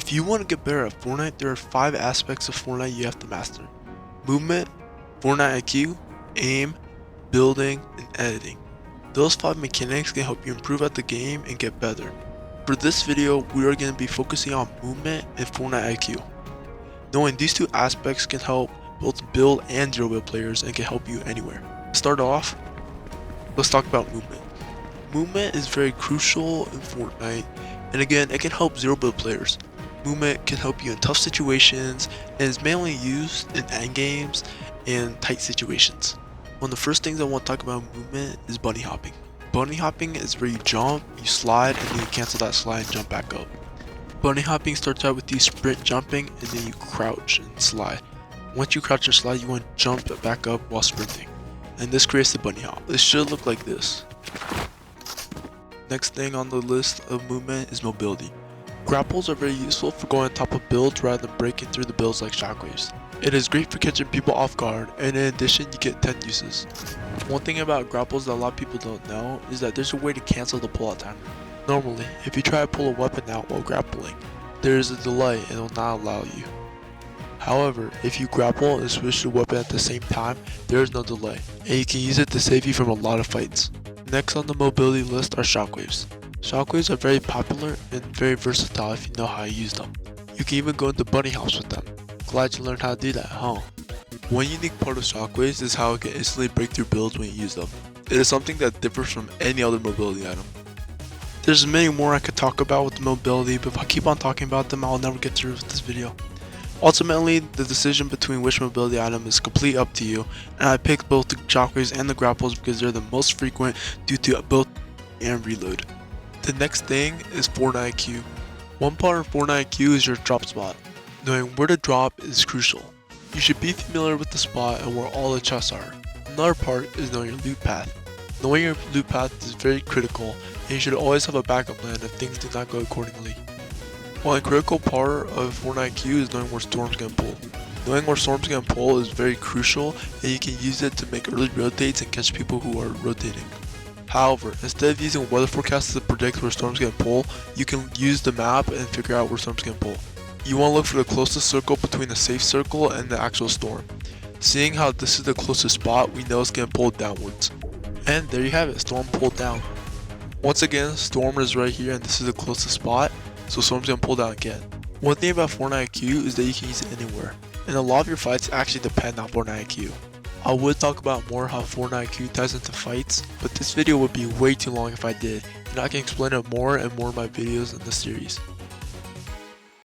If you want to get better at Fortnite, there are 5 aspects of Fortnite you have to master. Movement, Fortnite IQ, aim, building, and editing. Those 5 mechanics can help you improve at the game and get better. For this video, we are going to be focusing on movement and Fortnite IQ. Knowing these 2 aspects can help both build and zero build players and can help you anywhere. To start off, let's talk about movement. Movement is very crucial in Fortnite, and again, it can help zero build players. Movement can help you in tough situations and is mainly used in endgames and tight situations. One of the first things I want to talk about movement is bunny hopping. Bunny hopping is where you jump, you slide, and then you cancel that slide and jump back up. Bunny hopping starts out with you sprint jumping and then you crouch and slide. Once you crouch or slide, you want to jump back up while sprinting. And this creates the bunny hop. It should look like this. Next thing on the list of movement is mobility. Grapples are very useful for going on top of builds rather than breaking through the builds like shockwaves. It is great for catching people off guard, and in addition you get 10 uses. One thing about grapples that a lot of people don't know is that there's a way to cancel the pull-out timer. Normally, if you try to pull a weapon out while grappling, there is a delay and it will not allow you. However, if you grapple and switch the weapon at the same time, there is no delay, and you can use it to save you from a lot of fights. Next on the mobility list are shockwaves. Shockwaves are very popular and very versatile if you know how to use them. You can even go into bunny hops with them. Glad you learned how to do that, huh? One unique part of shockwaves is how it can instantly break through builds when you use them. It is something that differs from any other mobility item. There's many more I could talk about with the mobility, but if I keep on talking about them, I'll never get through with this video. Ultimately, the decision between which mobility item is completely up to you, and I picked both the shockwaves and the grapples because they're the most frequent due to both and reload. The next thing is Fortnite IQ. One part of Fortnite IQ is your drop spot. Knowing where to drop is crucial. You should be familiar with the spot and where all the chests are. Another part is knowing your loot path. Knowing your loot path is very critical, and you should always have a backup plan if things do not go accordingly. One critical part of Fortnite IQ is knowing where storms can pull. Knowing where storms can pull is very crucial, and you can use it to make early rotates and catch people who are rotating. However, instead of using weather forecasts to predict where storms can pull, you can use the map and figure out where storms can pull. You want to look for the closest circle between the safe circle and the actual storm. Seeing how this is the closest spot, we know it's going to pull downwards. And there you have it, storm pulled down. Once again, storm is right here and this is the closest spot, so storm's going to pull down again. One thing about Fortnite IQ is that you can use it anywhere, and a lot of your fights actually depend on Fortnite IQ. I would talk about more how Fortnite IQ ties into fights, but this video would be way too long if I did, and I can explain it more and more in my videos in this series.